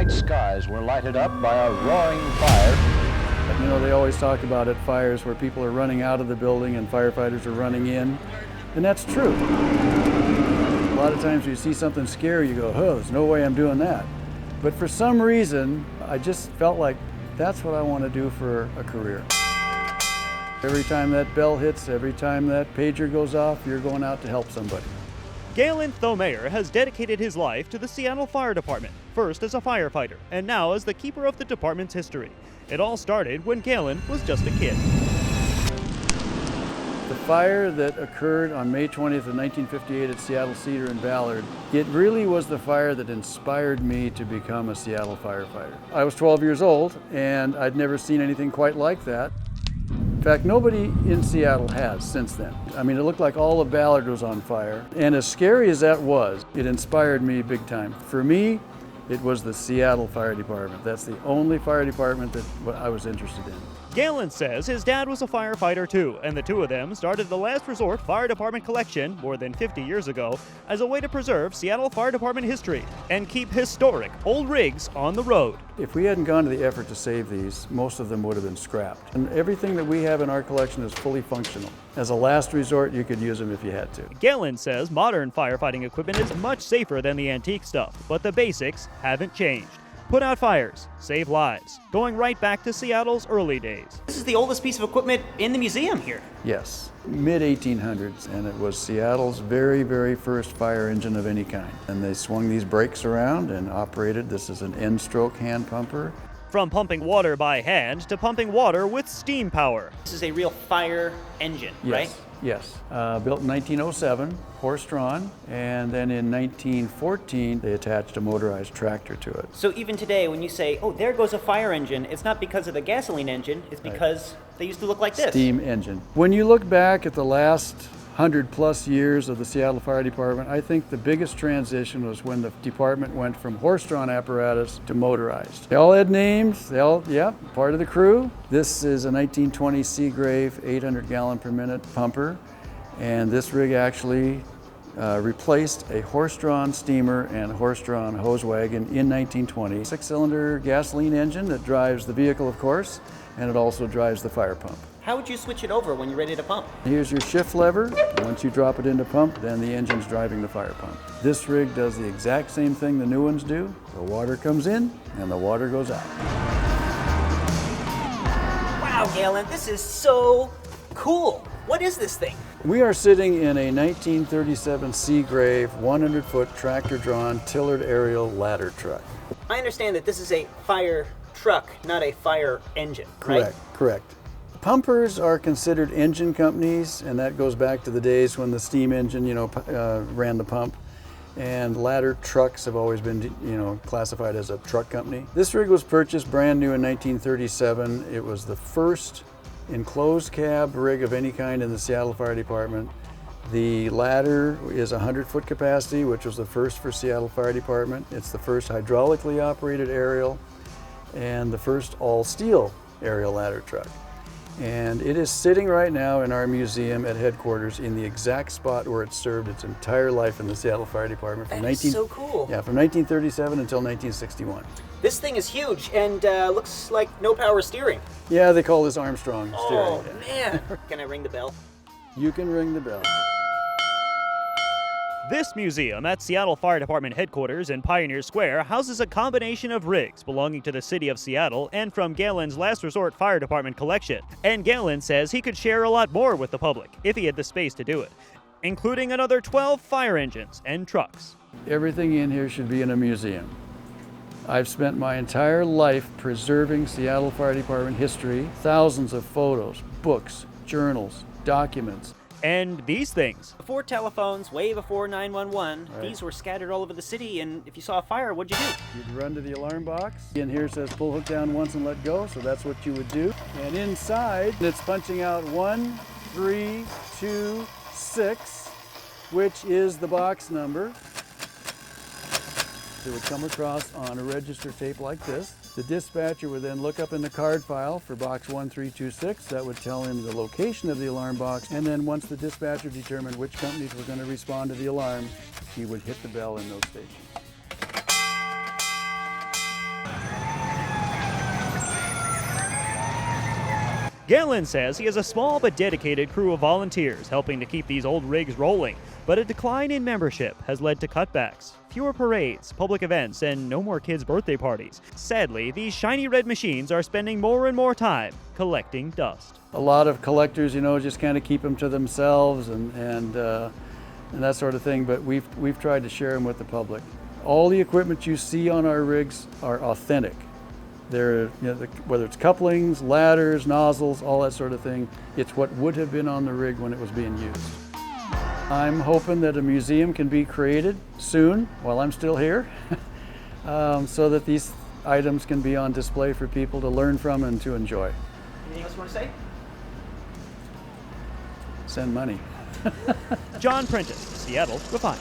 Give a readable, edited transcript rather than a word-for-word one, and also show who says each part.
Speaker 1: night skies were lighted up by a roaring fire.
Speaker 2: You know, they always talk about at fires where people are running out of the building and firefighters are running in, and that's true. A lot of times you see something scary, you go, oh, there's no way I'm doing that. But for some reason, I just felt like that's what I want to do for a career. Every time that bell hits, every time that pager goes off, you're going out to help somebody.
Speaker 3: Galen Thomayer has dedicated his life to the Seattle Fire Department, first as a firefighter, and now as the keeper of the department's history. It all started when Galen was just a kid.
Speaker 2: The fire that occurred on May 20th of 1958 at Seattle Cedar and Ballard, it really was the fire that inspired me to become a Seattle firefighter. I was 12 years old, and I'd never seen anything quite like that. In fact, nobody in Seattle has since then. I mean, it looked like all of Ballard was on fire. And as scary as that was, it inspired me big time. For me, it was the Seattle Fire Department. That's the only fire department that I was interested in.
Speaker 3: Galen says his dad was a firefighter too, and the two of them started the Last Resort Fire Department Collection more than 50 years ago as a way to preserve Seattle Fire Department history and keep historic old rigs on the road.
Speaker 2: If we hadn't gone to the effort to save these, most of them would have been scrapped. And everything that we have in our collection is fully functional. As a last resort, you could use them if you had to.
Speaker 3: Galen says modern firefighting equipment is much safer than the antique stuff, but the basics haven't changed. Put out fires, save lives, going right back to Seattle's early days.
Speaker 4: This is the oldest piece of equipment in the museum here.
Speaker 2: Yes, mid-1800s, and it was Seattle's very, very first fire engine of any kind. And they swung these brakes around and operated. This is an N-stroke hand pumper.
Speaker 3: From pumping water by hand to pumping water with steam power.
Speaker 4: This is a real fire engine, right?
Speaker 2: Yes. Built in 1907, horse-drawn, and then in 1914 they attached a motorized tractor to it.
Speaker 4: So even today, when you say, oh, there goes a fire engine, it's not because of the gasoline engine, it's because they used to look like this.
Speaker 2: Steam engine. When you look back at the last 100+ years of the Seattle Fire Department, I think the biggest transition was when the department went from horse-drawn apparatus to motorized. They all had names, part of the crew. This is a 1920 Seagrave 800 gallon per minute pumper, and this rig actually replaced a horse-drawn steamer and horse-drawn hose wagon in 1920. 6-cylinder gasoline engine that drives the vehicle, of course, and it also drives the fire pump.
Speaker 4: How would you switch it over when you're ready to pump?
Speaker 2: Here's your shift lever. Once you drop it into pump, then the engine's driving the fire pump. This rig does the exact same thing the new ones do. The water comes in and the water goes out.
Speaker 4: Wow, Galen, this is so cool. What is this thing?
Speaker 2: We are sitting in a 1937 Seagrave 100-foot tractor-drawn tillered aerial ladder truck.
Speaker 4: I understand that this is a fire truck, not a fire engine, right?
Speaker 2: Correct. Pumpers are considered engine companies, and that goes back to the days when the steam engine, ran the pump. And ladder trucks have always been, classified as a truck company. This rig was purchased brand new in 1937. It was the first enclosed cab rig of any kind in the Seattle Fire Department. The ladder is 100-foot capacity, which was the first for Seattle Fire Department. It's the first hydraulically operated aerial and the first all-steel aerial ladder truck. And it is sitting right now in our museum at headquarters in the exact spot where it served its entire life in the Seattle Fire Department from
Speaker 4: so cool.
Speaker 2: Yeah, from 1937 until 1961.
Speaker 4: This thing is huge and looks like no power steering.
Speaker 2: Yeah, they call this Armstrong steering.
Speaker 4: Oh,
Speaker 2: Yeah.
Speaker 4: man. Can I ring the bell?
Speaker 2: You can ring the bell.
Speaker 3: This museum at Seattle Fire Department headquarters in Pioneer Square houses a combination of rigs belonging to the city of Seattle and from Galen's Last Resort Fire Department collection. And Galen says he could share a lot more with the public if he had the space to do it, including another 12 fire engines and trucks.
Speaker 2: Everything in here should be in a museum. I've spent my entire life preserving Seattle Fire Department history, thousands of photos, books, journals, documents.
Speaker 3: And these things.
Speaker 4: Before telephones, way before 911,
Speaker 2: Right.
Speaker 4: These were scattered all over the city, and if you saw a fire, what'd you do?
Speaker 2: You'd run to the alarm box. In here it says pull hook down once and let go, so that's what you would do. And inside, it's punching out 1, 3, 2, 6, which is the box number. It would come across on a register tape like this. The dispatcher would then look up in the card file for box 1326. That would tell him the location of the alarm box. And then once the dispatcher determined which companies were going to respond to the alarm, he would hit the bell in those stations.
Speaker 3: Galen says he has a small but dedicated crew of volunteers helping to keep these old rigs rolling, but a decline in membership has led to cutbacks, fewer parades, public events, and no more kids' birthday parties. Sadly, these shiny red machines are spending more and more time collecting dust.
Speaker 2: A lot of collectors, just kind of keep them to themselves and that sort of thing, but we've tried to share them with the public. All the equipment you see on our rigs are authentic. They're, whether it's couplings, ladders, nozzles, all that sort of thing, it's what would have been on the rig when it was being used. I'm hoping that a museum can be created soon while I'm still here so that these items can be on display for people to learn from and to enjoy.
Speaker 4: Anything else you want to say?
Speaker 2: Send money.
Speaker 3: John Prentice, Seattle Refinery.